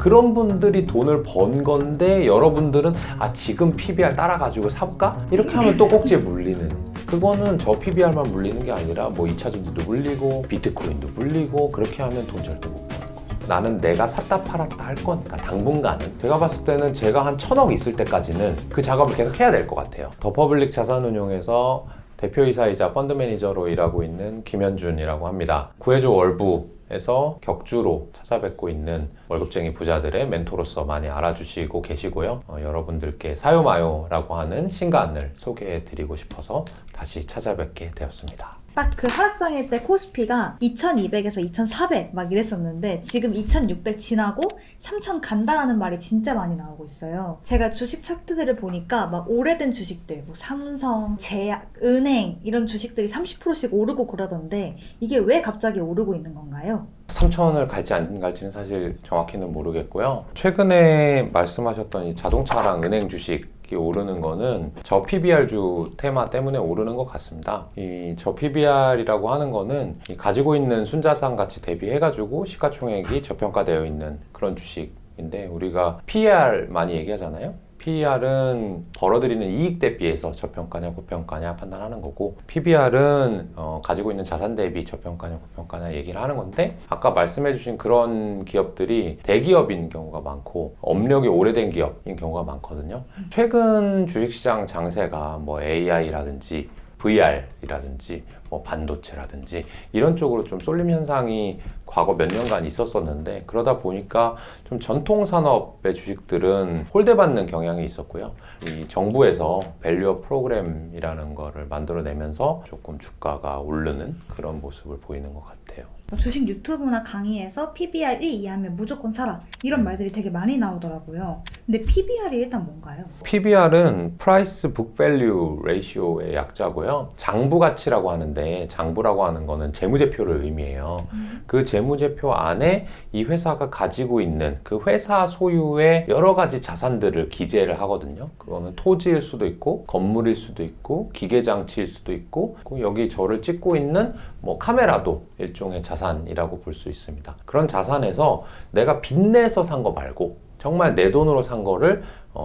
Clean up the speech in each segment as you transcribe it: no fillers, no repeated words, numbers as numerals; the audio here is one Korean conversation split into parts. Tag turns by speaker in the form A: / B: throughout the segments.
A: 그런 분들이 돈을 번 건데 여러분들은 지금 PBR 따라가지고 사볼까? 이렇게 하면 또 꼭지에 물리는, 그거는 저 PBR만 물리는 게 아니라 뭐 2차전지도 물리고 비트코인도 물리고, 그렇게 하면 돈 절대 못 버는 거죠. 나는 내가 샀다 팔았다 할 거니까 당분간은, 제가 봤을 때는 제가 한 1000억 있을 때까지는 그 작업을 계속 해야 될 것 같아요. 더 퍼블릭 자산운용에서 대표이사이자 펀드 매니저로 일하고 있는 김현준이라고 합니다. 구해줘 월부에서 격주로 찾아뵙고 있는 월급쟁이 부자들의 멘토로서 많이 알아주시고 계시고요. 여러분들께 사요마요라고 하는 신간을 소개해드리고 싶어서 다시 찾아뵙게 되었습니다.
B: 딱 그 하락장일 때 코스피가 2200에서 2400 막 이랬었는데 지금 2600 지나고 3000 간다라는 말이 진짜 많이 나오고 있어요. 제가 주식 차트들을 보니까 막 오래된 주식들, 뭐 삼성, 제약, 은행 이런 주식들이 30%씩 오르고 그러던데 이게 왜 갑자기 오르고 있는 건가요?
A: 3천을 갈지 안 갈지는 사실 정확히는 모르겠고요. 최근에 말씀하셨던 이 자동차랑 은행 주식 오르는 거는 저 PBR주 테마 때문에 오르는 것 같습니다. 이 저 PBR이라고 하는 거는 가지고 있는 순자산 가치 대비해가지고 시가총액이 저평가되어 있는 그런 주식인데, 우리가 PER 많이 얘기하잖아요. PER은 벌어들이는 이익 대비해서 저평가냐 고평가냐 판단하는 거고, PBR은 가지고 있는 자산 대비 저평가냐 고평가냐 얘기를 하는 건데, 아까 말씀해주신 그런 기업들이 대기업인 경우가 많고 업력이 오래된 기업인 경우가 많거든요. 최근 주식시장 장세가 뭐 AI라든지 VR이라든지 뭐 반도체라든지 이런 쪽으로 좀 쏠림 현상이 과거 몇 년간 있었었는데, 그러다 보니까 좀 전통 산업의 주식들은 홀대받는 경향이 있었고요. 이 정부에서 밸류업 프로그램이라는 거를 만들어내면서 조금 주가가 오르는 그런 모습을 보이는 것 같아요.
B: 주식 유튜브나 강의에서 PBR 1 이하면 무조건 사라 이런 말들이 되게 많이 나오더라고요. 근데 PBR이 일단 뭔가요?
A: PBR은 Price Book Value Ratio의 약자고요. 장부 가치라고 하는데, 장부라고 하는 거는 재무제표를 의미해요. 그 재무제표 안에 이 회사가 가지고 있는 그 회사 소유의 여러 가지 자산들을 기재를 하거든요. 그거는 토지일 수도 있고 건물일 수도 있고 기계장치일 수도 있고, 여기 저를 찍고 있는 뭐 카메라도 일종의 자산이라고 볼 수 있습니다. 그런 자산에서 내가 빚내서 산 거 말고 정말 내 돈으로 산 거를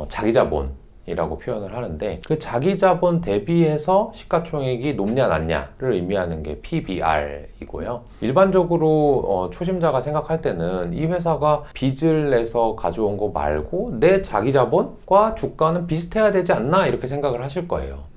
A: 자기 자본이라고 표현을 하는데, 그 자기 자본 대비해서 시가총액이 높냐 낮냐를 의미하는 게 PBR이고요. 일반적으로 초심자가 생각할 때는 이 회사가 빚을 내서 가져온 거 말고 내 자기 자본과 주가는 비슷해야 되지 않나 이렇게 생각을 하실 거예요.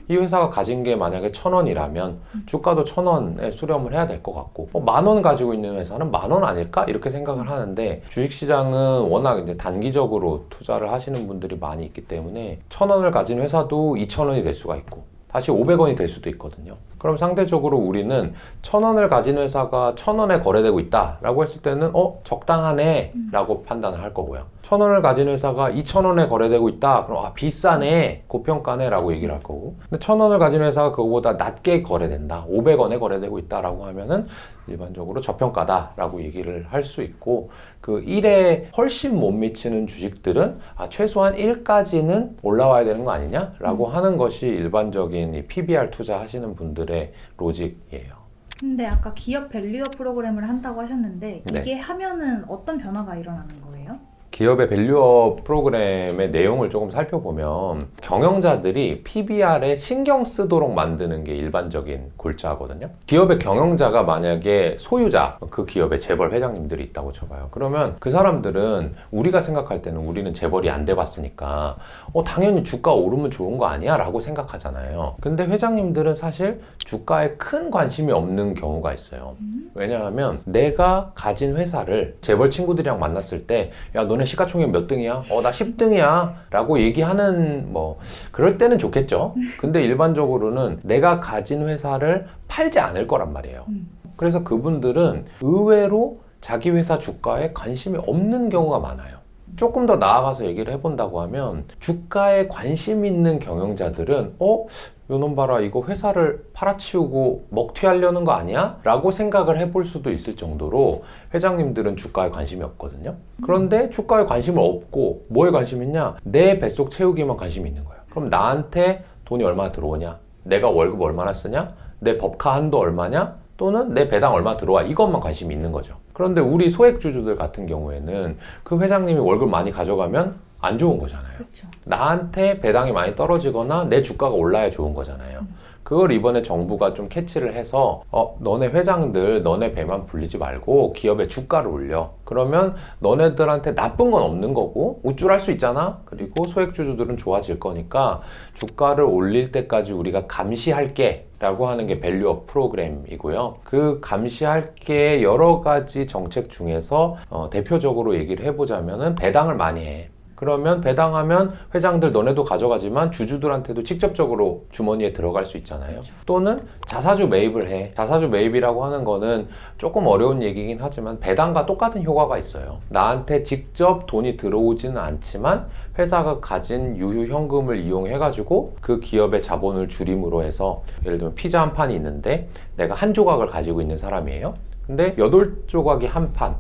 A: 이 회사가 가진 게 만약에 1000원이라면 주가도 1000원에 수렴을 해야 될 것 같고, 10,000원 가지고 있는 회사는 10,000원 아닐까? 이렇게 생각을 하는데, 주식시장은 워낙 이제 단기적으로 투자를 하시는 분들이 많이 있기 때문에 1000원을 가진 회사도 2000원이 될 수가 있고 다시 500원이 될 수도 있거든요. 그럼 상대적으로 우리는 1000원을 가진 회사가 1000원에 거래되고 있다라고 했을 때는 적당하네 라고 판단을 할 거고요. 1000원을 가진 회사가 2000원에 거래되고 있다. 그럼 비싸네, 고평가네 라고 얘기를 할 거고, 근데 1000원을 가진 회사가 그거보다 낮게 거래된다, 500원에 거래되고 있다라고 하면은 일반적으로 저평가다 라고 얘기를 할 수 있고, 그 1에 훨씬 못 미치는 주식들은 최소한 1까지는 올라와야 되는 거 아니냐 라고 하는 것이 일반적인 이 PBR 투자하시는 분들의 로직이에요.
B: 근데 아까 기업 밸류업 프로그램을 한다고 하셨는데 이게 하면은 어떤 변화가 일어나는 거예요?
A: 기업의 밸류업 프로그램의 내용을 조금 살펴보면 경영자들이 PBR에 신경 쓰도록 만드는 게 일반적인 골자거든요. 기업의 경영자가 만약에 소유자, 그 기업의 재벌 회장님들이 있다고 쳐봐요. 그러면 그 사람들은 우리가 생각할 때는 우리는 재벌이 안 돼봤으니까 당연히 주가 오르면 좋은 거 아니야? 라고 생각하잖아요. 근데 회장님들은 사실 주가에 큰 관심이 없는 경우가 있어요. 왜냐하면 내가 가진 회사를 재벌 친구들이랑 만났을 때, 야, 너네 시가총액 몇 등이야? 나 10등이야 라고 얘기하는, 그럴 때는 좋겠죠. 근데 일반적으로는 내가 가진 회사를 팔지 않을 거란 말이에요. 그래서 그분들은 의외로 자기 회사 주가에 관심이 없는 경우가 많아요. 조금 더 나아가서 얘기를 해본다고 하면, 주가에 관심 있는 경영자들은 요놈 봐라, 이거 회사를 팔아치우고 먹튀하려는 거 아니야? 라고 생각을 해볼 수도 있을 정도로 회장님들은 주가에 관심이 없거든요. 그런데 주가에 관심을 없고 뭐에 관심 있냐? 내 뱃속 채우기만 관심이 있는 거예요. 그럼 나한테 돈이 얼마나 들어오냐? 내가 월급 얼마나 쓰냐? 내 법카 한도 얼마냐? 또는 내 배당 얼마 들어와 이것만 관심이 있는 거죠. 그런데 우리 소액주주들 같은 경우에는 그 회장님이 월급 많이 가져가면 안 좋은 거잖아요.
B: 그렇죠.
A: 나한테 배당이 많이 떨어지거나 내 주가가 올라야 좋은 거잖아요. 그걸 이번에 정부가 좀 캐치를 해서 너네 회장들 너네 배만 불리지 말고 기업의 주가를 올려. 그러면 너네들한테 나쁜 건 없는 거고 우쭐할 수 있잖아. 그리고 소액주주들은 좋아질 거니까 주가를 올릴 때까지 우리가 감시할게 라고 하는 게 밸류업 프로그램이고요. 그 감시할게 여러 가지 정책 중에서 대표적으로 얘기를 해보자면은 배당을 많이 해. 그러면 배당하면 회장들 너네도 가져가지만 주주들한테도 직접적으로 주머니에 들어갈 수 있잖아요. 그렇죠. 또는 자사주 매입을 해. 자사주 매입이라고 하는 거는 조금 어려운 얘기긴 하지만 배당과 똑같은 효과가 있어요. 나한테 직접 돈이 들어오지는 않지만 회사가 가진 유휴 현금을 이용해가지고 그 기업의 자본을 줄임으로 해서 예를 들면 피자 한 판이 있는데 내가 한 조각을 가지고 있는 사람이에요. 근데 8조각이 한 판.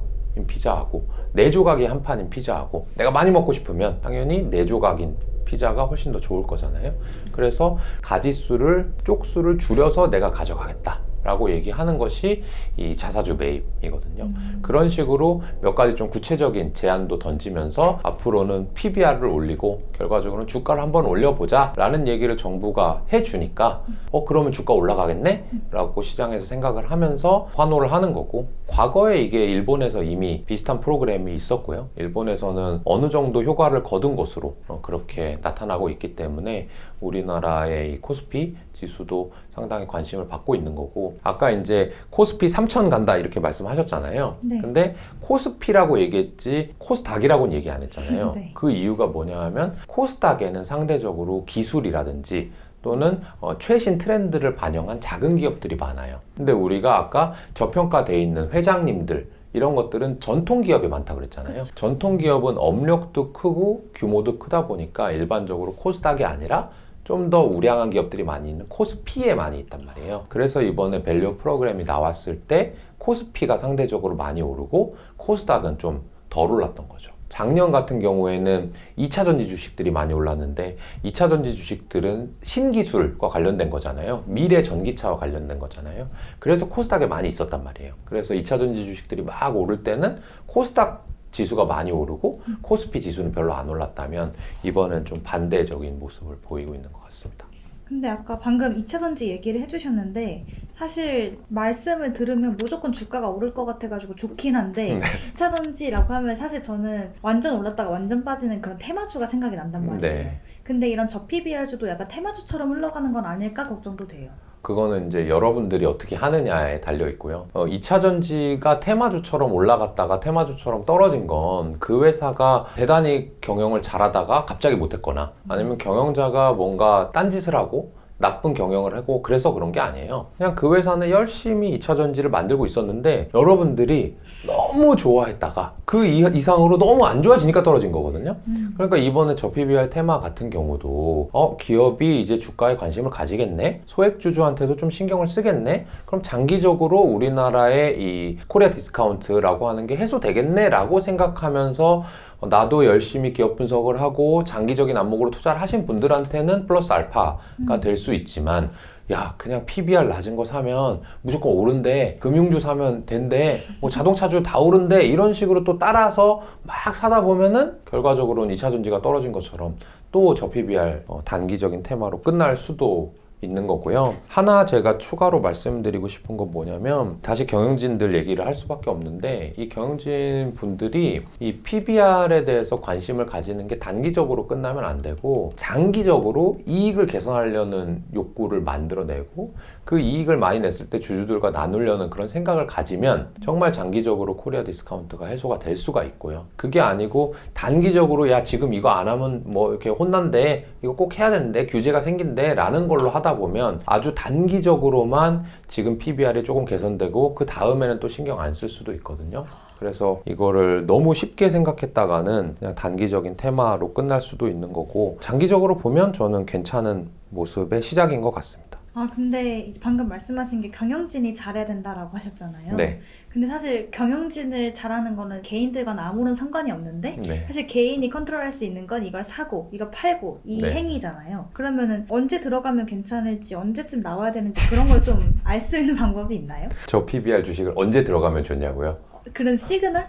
A: 피자하고 4조각이 한 판인 피자하고 내가 많이 먹고 싶으면 당연히 4조각인 피자가 훨씬 더 좋을 거잖아요. 그래서 가지수를 쪽수를 줄여서 내가 가져가겠다 라고 얘기하는 것이 이 자사주 매입이거든요. 그런 식으로 몇 가지 좀 구체적인 제안도 던지면서 앞으로는 PBR을 올리고 결과적으로는 주가를 한번 올려보자 라는 얘기를 정부가 해주니까 그러면 주가 올라가겠네? 라고 시장에서 생각을 하면서 환호를 하는 거고, 과거에 이게 일본에서 이미 비슷한 프로그램이 있었고요. 일본에서는 어느 정도 효과를 거둔 것으로 그렇게 나타나고 있기 때문에 우리나라의 이 코스피 지수도 상당히 관심을 받고 있는 거고, 아까 이제 코스피 3000 간다 이렇게 말씀하셨잖아요.
B: 네.
A: 근데 코스피라고 얘기했지 코스닥이라고는 얘기 안 했잖아요.
B: 네.
A: 그 이유가 뭐냐 하면 코스닥에는 상대적으로 기술이라든지 또는 최신 트렌드를 반영한 작은 기업들이 많아요. 근데 우리가 아까 저평가돼 있는 회장님들 이런 것들은 전통기업이 많다고 그랬잖아요.
B: 그렇죠.
A: 전통기업은 업력도 크고 규모도 크다 보니까 일반적으로 코스닥이 아니라 좀 더 우량한 기업들이 많이 있는 코스피에 많이 있단 말이에요. 그래서 이번에 밸류 프로그램이 나왔을 때 코스피가 상대적으로 많이 오르고 코스닥은 좀 덜 올랐던 거죠. 작년 같은 경우에는 2차전지 주식들이 많이 올랐는데 2차전지 주식들은 신기술과 관련된 거잖아요. 미래 전기차와 관련된 거잖아요. 그래서 코스닥에 많이 있었단 말이에요. 그래서 2차전지 주식들이 막 오를 때는 코스닥 지수가 많이 오르고 코스피 지수는 별로 안 올랐다면 이번엔 좀 반대적인 모습을 보이고 있는 것 같습니다.
B: 근데 아까 방금 2차전지 얘기를 해주셨는데 사실 말씀을 들으면 무조건 주가가 오를 것 같아가지고 좋긴 한데 2차전지라고 하면 사실 저는 완전 올랐다가 완전 빠지는 그런 테마주가 생각이 난단 말이에요.
A: 네.
B: 근데 이런 저PBR주도 약간 테마주처럼 흘러가는 건 아닐까 걱정도 돼요.
A: 그거는 이제 여러분들이 어떻게 하느냐에 달려 있고요. 2차전지가 테마주처럼 올라갔다가 테마주처럼 떨어진 건 그 회사가 대단히 경영을 잘하다가 갑자기 못했거나 아니면 경영자가 뭔가 딴짓을 하고 나쁜 경영을 하고 그래서 그런 게 아니에요. 그냥 그 회사는 열심히 2차전지를 만들고 있었는데 여러분들이 너무 좋아했다가 그 이상으로 너무 안 좋아지니까 떨어진 거거든요. 그러니까 이번에 저PBR 테마 같은 경우도 기업이 이제 주가에 관심을 가지겠네? 소액주주한테도 좀 신경을 쓰겠네? 그럼 장기적으로 우리나라의 이 코리아 디스카운트라고 하는 게 해소되겠네? 라고 생각하면서 나도 열심히 기업 분석을 하고 장기적인 안목으로 투자를 하신 분들한테는 플러스 알파가 될 수 있지만 야 그냥 PBR 낮은 거 사면 무조건 오른대, 금융주 사면 된대, 뭐 자동차주 다 오른대 이런 식으로 또 따라서 막 사다 보면은 결과적으로는 2차전지가 떨어진 것처럼 또 저 PBR 단기적인 테마로 끝날 수도 있는 거고요. 하나 제가 추가로 말씀드리고 싶은 건 뭐냐면 다시 경영진들 얘기를 할 수밖에 없는데 이 경영진 분들이 이 PBR에 대해서 관심을 가지는 게 단기적으로 끝나면 안 되고 장기적으로 이익을 개선하려는 욕구를 만들어내고 그 이익을 많이 냈을 때 주주들과 나누려는 그런 생각을 가지면 정말 장기적으로 코리아 디스카운트가 해소가 될 수가 있고요. 그게 아니고 단기적으로 야 지금 이거 안 하면 뭐 이렇게 혼난대, 이거 꼭 해야 되는데 규제가 생긴대 라는 걸로 하다 보면 아주 단기적으로만 지금 PBR이 조금 개선되고 그 다음에는 또 신경 안 쓸 수도 있거든요. 그래서 이거를 너무 쉽게 생각했다가는 그냥 단기적인 테마로 끝날 수도 있는 거고 장기적으로 보면 저는 괜찮은 모습의 시작인 것 같습니다.
B: 아, 근데 방금 말씀하신 게 경영진이 잘해야 된다라고 하셨잖아요.
A: 네.
B: 근데 사실 경영진을 잘하는 거는 개인들과는 아무런 상관이 없는데
A: 네.
B: 사실 개인이 컨트롤할 수 있는 건 이걸 사고, 이걸 팔고, 이
A: 네.
B: 행위잖아요. 그러면은 언제 들어가면 괜찮을지, 언제쯤 나와야 되는지 그런 걸 좀 알 수 있는 방법이 있나요?
A: 저 PBR 주식을 언제 들어가면 좋냐고요?
B: 그런 시그널?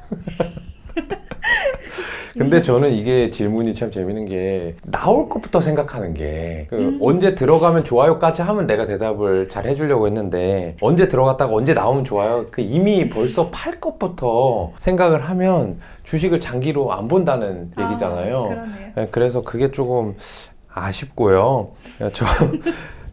A: 근데 저는 이게 질문이 참 재밌는 게 나올 것부터 생각하는 게 언제 들어가면 좋아요까지 하면 내가 대답을 잘 해주려고 했는데 언제 들어갔다가 언제 나오면 좋아요 이미 벌써 팔 것부터 생각을 하면 주식을 장기로 안 본다는 얘기잖아요.
B: 그러네요.
A: 그래서 그게 조금 아쉽고요.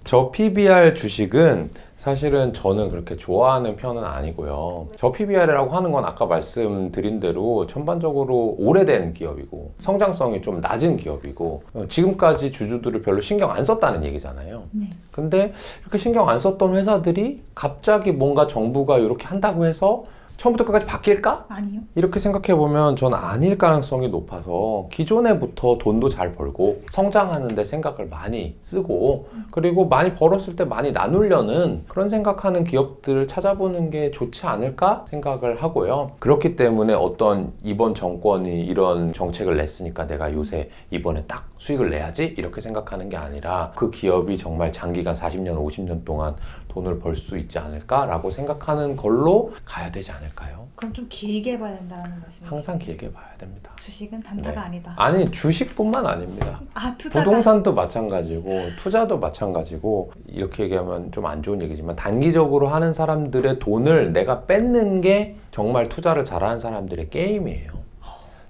A: 저 PBR 주식은 사실은 저는 그렇게 좋아하는 편은 아니고요. 저 PBR이라고 하는 건 아까 말씀드린 대로 전반적으로 오래된 기업이고 성장성이 좀 낮은 기업이고 지금까지 주주들을 별로 신경 안 썼다는 얘기잖아요.
B: 네.
A: 근데 이렇게 신경 안 썼던 회사들이 갑자기 뭔가 정부가 이렇게 한다고 해서 처음부터 끝까지 바뀔까?
B: 아니요.
A: 이렇게 생각해보면 전 아닐 가능성이 높아서 기존에부터 돈도 잘 벌고 성장하는 데 생각을 많이 쓰고 그리고 많이 벌었을 때 많이 나누려는 그런 생각하는 기업들을 찾아보는 게 좋지 않을까 생각을 하고요. 그렇기 때문에 어떤 이번 정권이 이런 정책을 냈으니까 내가 요새 이번에 딱 수익을 내야지 이렇게 생각하는 게 아니라 그 기업이 정말 장기간 40년, 50년 동안 돈을 벌 수 있지 않을까라고 생각하는 걸로 가야 되지 않을까요?
B: 그럼 좀 길게 봐야 된다는 말씀이시죠?
A: 항상 길게 봐야 됩니다.
B: 주식은 단타가
A: 네.
B: 아니다.
A: 아니 주식뿐만 아닙니다.
B: 아, 투자가.
A: 부동산도 마찬가지고 투자도 마찬가지고 이렇게 얘기하면 좀 안 좋은 얘기지만 단기적으로 하는 사람들의 돈을 내가 뺏는 게 정말 투자를 잘하는 사람들의 게임이에요.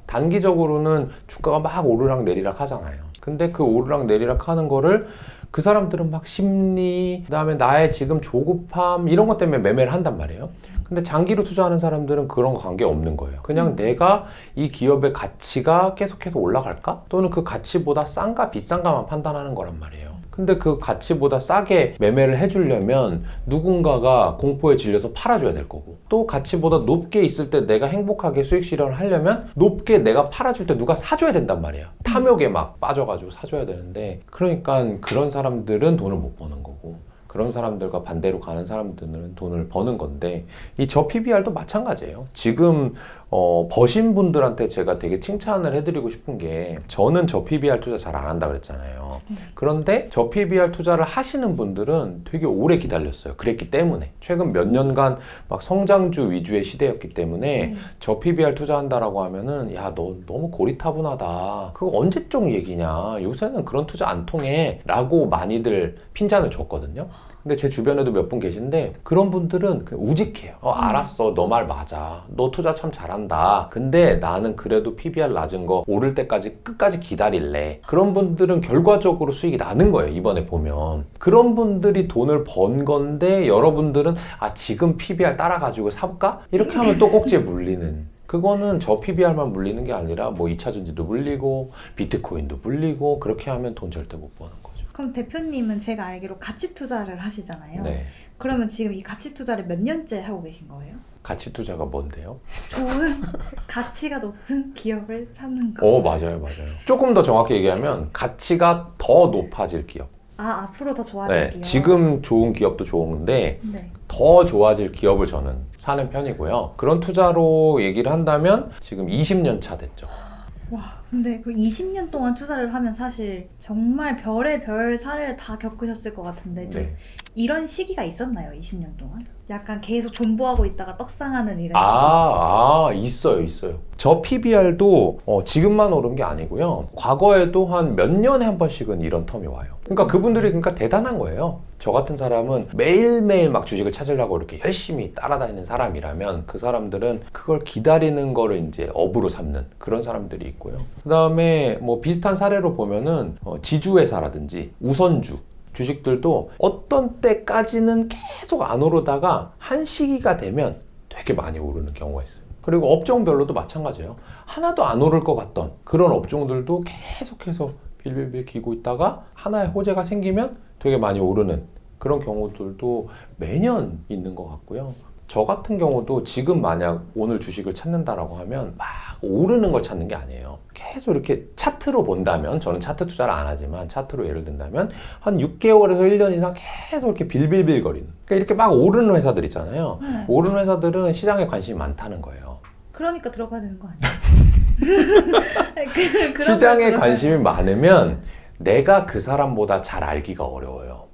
A: 단기적으로는 주가가 막 오르락 내리락 하잖아요. 근데 그 오르락 내리락 하는 거를 그 사람들은 막 심리, 그다음에 나의 지금 조급함 이런 것 때문에 매매를 한단 말이에요. 근데 장기로 투자하는 사람들은 그런 거 관계 없는 거예요. 그냥 내가 이 기업의 가치가 계속해서 올라갈까? 또는 그 가치보다 싼가 비싼가만 판단하는 거란 말이에요. 근데 그 가치보다 싸게 매매를 해주려면 누군가가 공포에 질려서 팔아줘야 될 거고 또 가치보다 높게 있을 때 내가 행복하게 수익 실현을 하려면 높게 내가 팔아줄 때 누가 사줘야 된단 말이야. 탐욕에 막 빠져가지고 사줘야 되는데 그러니까 그런 사람들은 돈을 못 버는 거고 그런 사람들과 반대로 가는 사람들은 돈을 버는 건데 이 저 PBR도 마찬가지예요. 지금 버신 분들한테 제가 되게 칭찬을 해드리고 싶은 게 저는 저 PBR 투자 잘 안 한다 그랬잖아요. 그런데 저 PBR 투자를 하시는 분들은 되게 오래 기다렸어요. 그랬기 때문에 최근 몇 년간 막 성장주 위주의 시대였기 때문에 저 PBR 투자한다라고 하면은 야, 너 너무 고리타분하다. 그거 언제적 얘기냐. 요새는 그런 투자 안 통해 라고 많이들 핀잔을 줬거든요. 근데 제 주변에도 몇 분 계신데 그런 분들은 그냥 우직해요. 알았어. 너 말 맞아. 너 투자 참 잘한다. 근데 나는 그래도 PBR 낮은 거 오를 때까지 끝까지 기다릴래. 그런 분들은 결과적으로 수익이 나는 거예요. 이번에 보면. 그런 분들이 돈을 번 건데 여러분들은 아 지금 PBR 따라가지고 사볼까? 이렇게 하면 또 꼭지에 물리는. 그거는 저 PBR만 물리는 게 아니라 뭐 2차전지도 물리고 비트코인도 물리고 그렇게 하면 돈 절대 못 버는 거죠.
B: 그럼 대표님은 제가 알기로 가치 투자를 하시잖아요.
A: 네.
B: 그러면 지금 이 가치 투자를 몇 년째 하고 계신 거예요?
A: 가치 투자가 뭔데요?
B: 좋은 가치가 높은 기업을 사는 거.
A: 맞아요. 조금 더 정확히 얘기하면 가치가 더 높아질 기업.
B: 아, 앞으로 더 좋아질
A: 네,
B: 기업.
A: 지금 좋은 기업도 좋은데
B: 네.
A: 더 좋아질 기업을 저는 사는 편이고요. 그런 투자로 얘기를 한다면 지금 20년 차 됐죠.
B: 와, 근데 그 20년 동안 투자를 하면 사실 정말 별의 별 사례를 다 겪으셨을 것 같은데 좀
A: 네.
B: 이런 시기가 있었나요? 20년 동안? 약간 계속 존버하고 있다가 떡상하는 이런
A: 있어요. 저 PBR도 지금만 오른 게 아니고요. 과거에도 한 몇 년에 한 번씩은 이런 텀이 와요. 그러니까 그분들이 그러니까 대단한 거예요. 저 같은 사람은 매일매일 막 주식을 찾으려고 이렇게 열심히 따라다니는 사람이라면 그 사람들은 그걸 기다리는 거를 이제 업으로 삼는 그런 사람들이 있고요. 그 다음에 뭐 비슷한 사례로 보면은 지주회사라든지 우선주 주식들도 어떤 때까지는 계속 안 오르다가 한 시기가 되면 되게 많이 오르는 경우가 있어요. 그리고 업종별로도 마찬가지예요. 하나도 안 오를 것 같던 그런 업종들도 계속해서 빌빌빌 기고 있다가 하나의 호재가 생기면 되게 많이 오르는 그런 경우들도 매년 있는 것 같고요. 저 같은 경우도 지금 만약 오늘 주식을 찾는다라고 하면 막 오르는 걸 찾는 게 아니에요. 계속 이렇게 차트로 본다면, 저는 차트 투자를 안 하지만 차트로 예를 든다면 한 6개월에서 1년 이상 계속 이렇게 빌빌빌거리는, 그러니까 이렇게 막 오르는 회사들 있잖아요.
B: 네.
A: 오르는 회사들은 시장에 관심이 많다는 거예요.
B: 그러니까 들어가야 되는 거 아니에요?
A: 시장에 관심이 많으면 내가 그 사람보다 잘 알기가 어려워요.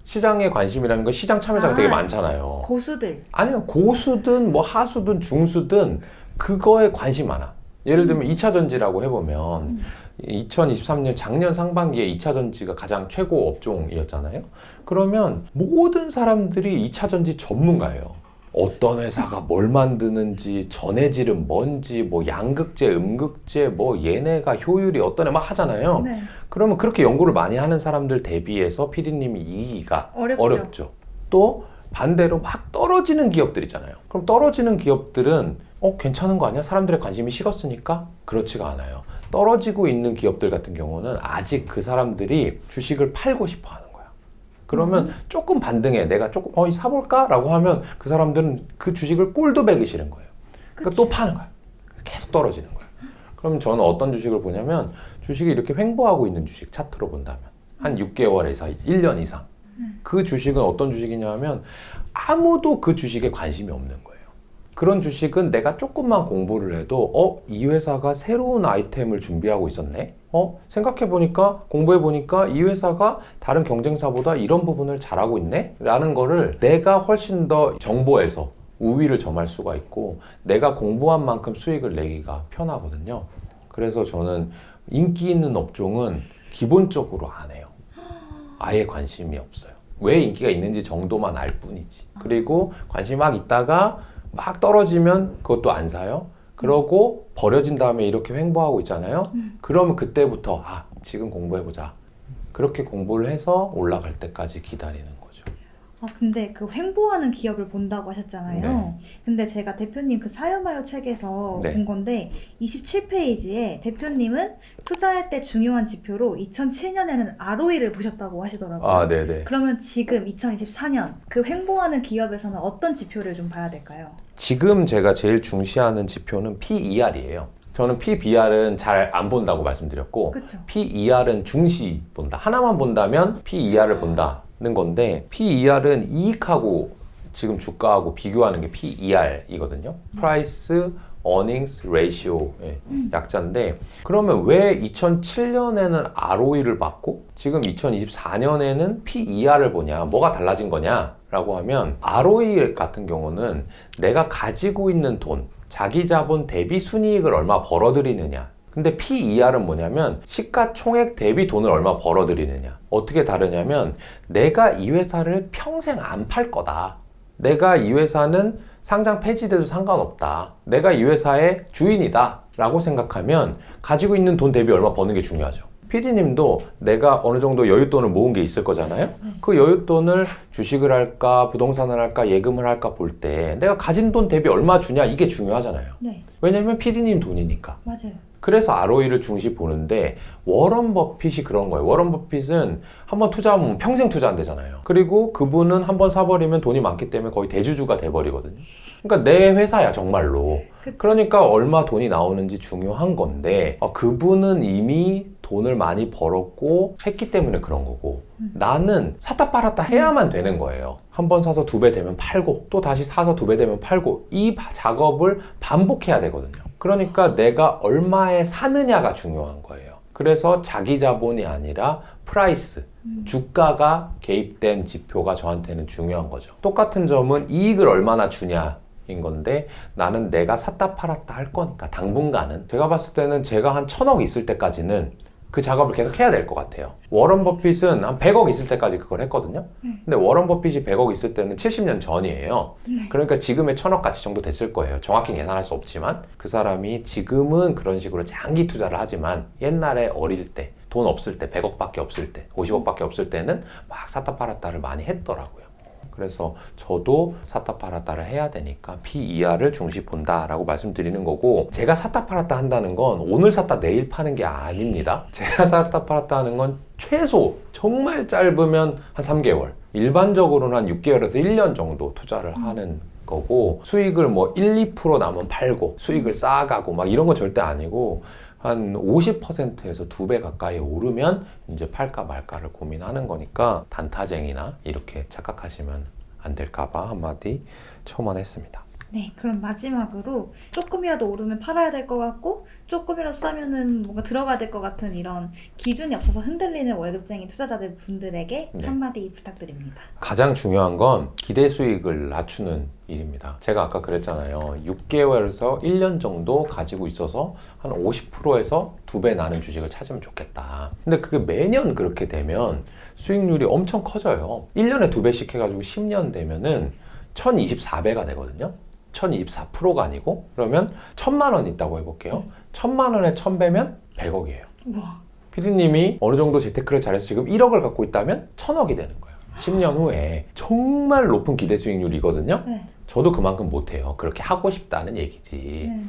A: 시장에 관심이라는 건 시장 참여자가 되게 많잖아요.
B: 고수들.
A: 아니면 고수든 뭐 하수든 중수든 그거에 관심 많아. 예를 들면 2차 전지라고 해보면 2023년 작년 상반기에 2차 전지가 가장 최고 업종이었잖아요. 그러면 모든 사람들이 2차 전지 전문가예요. 어떤 회사가 뭘 만드는지, 전해질은 뭔지, 뭐 양극재, 음극재, 뭐 얘네가 효율이 어떠네 막 하잖아요.
B: 네.
A: 그러면 그렇게 연구를 많이 하는 사람들 대비해서 PD님이 이기기가 어렵죠. 또 반대로 막 떨어지는 기업들 있잖아요. 그럼 떨어지는 기업들은 괜찮은 거 아니야? 사람들의 관심이 식었으니까? 그렇지가 않아요. 떨어지고 있는 기업들 같은 경우는 아직 그 사람들이 주식을 팔고 싶어 하는 거야. 그러면 조금 반등해. 내가 조금 사볼까? 라고 하면 그 사람들은 그 주식을 꼴도 배기 싫은 거예요. 그러니까 또 파는 거야. 계속 떨어지는 거야. 그럼 저는 어떤 주식을 보냐면 주식이 이렇게 횡보하고 있는 주식 차트로 본다면 한 6개월에서 1년 이상 그 주식은 어떤 주식이냐 하면 아무도 그 주식에 관심이 없는 거예요. 그런 주식은 내가 조금만 공부를 해도 이 회사가 새로운 아이템을 준비하고 있었네? 생각해보니까 공부해보니까 이 회사가 다른 경쟁사보다 이런 부분을 잘하고 있네? 라는 거를 내가 훨씬 더 정보에서 우위를 점할 수가 있고 내가 공부한 만큼 수익을 내기가 편하거든요. 그래서 저는 인기 있는 업종은 기본적으로 안 해요. 아예 관심이 없어요. 왜 인기가 있는지 정도만 알 뿐이지. 그리고 관심 막 있다가 막 떨어지면 그것도 안 사요. 그러고 버려진 다음에 이렇게 횡보하고 있잖아요. 그러면 그때부터 지금 공부해보자. 그렇게 공부를 해서 올라갈 때까지 기다리는 거죠.
B: 근데 그 횡보하는 기업을 본다고 하셨잖아요.
A: 네.
B: 근데 제가 대표님 그 사요마요 책에서
A: 네.
B: 본 건데 27페이지에 대표님은 투자할 때 중요한 지표로 2007년에는 ROE를 보셨다고 하시더라고요.
A: 네네.
B: 그러면 지금 2024년 그 횡보하는 기업에서는 어떤 지표를 좀 봐야 될까요?
A: 지금 제가 제일 중시하는 지표는 PER이에요. 저는 PBR은 잘 안 본다고 말씀드렸고
B: 그쵸.
A: PER은 중시 본다. 하나만 본다면 PER을 본다는 건데 PER은 이익하고 지금 주가하고 비교하는 게 PER이거든요. Price Earnings Ratio의 약자인데 그러면 왜 2007년에는 ROE를 봤고 지금 2024년에는 PER을 보냐? 뭐가 달라진 거냐? 라고 하면 ROE 같은 경우는 내가 가지고 있는 돈, 자기 자본 대비 순이익을 얼마 벌어들이느냐. 근데 PER은 뭐냐면 시가총액 대비 돈을 얼마 벌어들이느냐. 어떻게 다르냐면 내가 이 회사를 평생 안 팔 거다. 내가 이 회사는 상장 폐지돼도 상관없다. 내가 이 회사의 주인이다. 라고 생각하면 가지고 있는 돈 대비 얼마 버는 게 중요하죠. PD님도 내가 어느 정도 여윳돈을 모은 게 있을 거잖아요. 그 여윳돈을 주식을 할까 부동산을 할까 예금을 할까 볼 때 내가 가진 돈 대비 얼마 주냐 이게 중요하잖아요.
B: 네,
A: 왜냐면 PD님 돈이니까.
B: 맞아요.
A: 그래서 ROE를 중시 보는데 워런 버핏이 그런 거예요. 워런 버핏은 한번 투자하면 평생 투자한대잖아요. 그리고 그분은 한번 사버리면 돈이 많기 때문에 거의 대주주가 돼버리거든요. 그러니까 내 회사야 정말로.
B: 그치.
A: 그러니까 얼마 돈이 나오는지 중요한 건데 그분은 이미 돈을 많이 벌었고 했기 때문에 그런 거고 나는 샀다 팔았다 해야만 되는 거예요. 한 번 사서 2배 되면 팔고 또 다시 사서 2배 되면 팔고 이 작업을 반복해야 되거든요. 그러니까 내가 얼마에 사느냐가 중요한 거예요. 그래서 자기 자본이 아니라 프라이스, 주가가 개입된 지표가 저한테는 중요한 거죠. 똑같은 점은 이익을 얼마나 주냐 인 건데 나는 내가 샀다 팔았다 할 거니까 당분간은 제가 봤을 때는 제가 한 1000억 있을 때까지는 그 작업을 계속 해야 될 것 같아요. 워런 버핏은 한 100억 있을 때까지 그걸 했거든요. 근데 워런 버핏이 100억 있을 때는 70년 전이에요. 그러니까 지금의 1000억 가치 정도 됐을 거예요. 정확히 계산할 수 없지만 그 사람이 지금은 그런 식으로 장기 투자를 하지만 옛날에 어릴 때 돈 없을 때 100억밖에 없을 때 50억밖에 없을 때는 막 샀다 팔았다를 많이 했더라고요. 그래서 저도 샀다 팔았다를 해야 되니까 PER을 중시 본다라고 말씀드리는 거고 제가 샀다 팔았다 한다는 건 오늘 샀다 내일 파는 게 아닙니다. 제가 샀다 팔았다 하는 건 최소 정말 짧으면 한 3개월 일반적으로는 한 6개월에서 1년 정도 투자를 하는 거고 수익을 뭐 1, 2% 남으면 팔고 수익을 쌓아가고 막 이런 건 절대 아니고 한 50%에서 2배 가까이 오르면 이제 팔까 말까를 고민하는 거니까 단타쟁이나 이렇게 착각하시면 안 될까봐 한마디 첨언했습니다.
B: 네, 그럼 마지막으로 조금이라도 오르면 팔아야 될 것 같고 조금이라도 싸면은 뭔가 들어가야 될 것 같은 이런 기준이 없어서 흔들리는 월급쟁이 투자자들 분들에게
A: 네.
B: 한마디 부탁드립니다.
A: 가장 중요한 건 기대 수익을 낮추는 일입니다. 제가 아까 그랬잖아요. 6개월에서 1년 정도 가지고 있어서 한 50%에서 2배 나는 주식을 찾으면 좋겠다. 근데 그게 매년 그렇게 되면 수익률이 엄청 커져요. 1년에 2배씩 해가지고 10년 되면은 1024배가 되거든요. 1024%가 아니고 그러면 1000만 원 있다고 해볼게요. 1000만 원에 1000배면 100억이에요.
B: 우와.
A: 피디님이 어느 정도 재테크를 잘해서 지금 1억을 갖고 있다면 1000억이 되는 거예요. 10년 후에 정말 높은 기대 수익률이거든요.
B: 네.
A: 저도 그만큼 못해요. 그렇게 하고 싶다는 얘기지.
B: 네.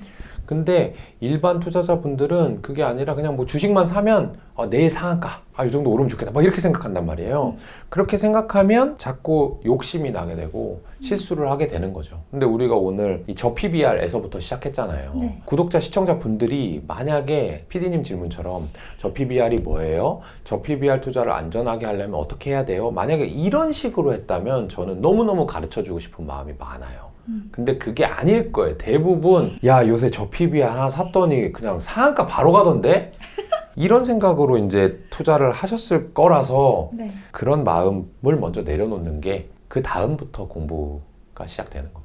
A: 근데 일반 투자자분들은 그게 아니라 그냥 뭐 주식만 사면 내일 상한가 이 정도 오르면 좋겠다 막 이렇게 생각한단 말이에요. 그렇게 생각하면 자꾸 욕심이 나게 되고 실수를 하게 되는 거죠. 근데 우리가 오늘 이 저PBR에서부터 시작했잖아요.
B: 네.
A: 구독자 시청자분들이 만약에 PD님 질문처럼 저PBR이 뭐예요? 저PBR 투자를 안전하게 하려면 어떻게 해야 돼요? 만약에 이런 식으로 했다면 저는 너무너무 가르쳐주고 싶은 마음이 많아요. 근데 그게 아닐 거예요. 대부분 야 요새 저 PBR 하나 샀더니 그냥 상한가 바로 가던데? 이런 생각으로 이제 투자를 하셨을 거라서
B: 네.
A: 그런 마음을 먼저 내려놓는 게 그 다음부터 공부가 시작되는 겁니다.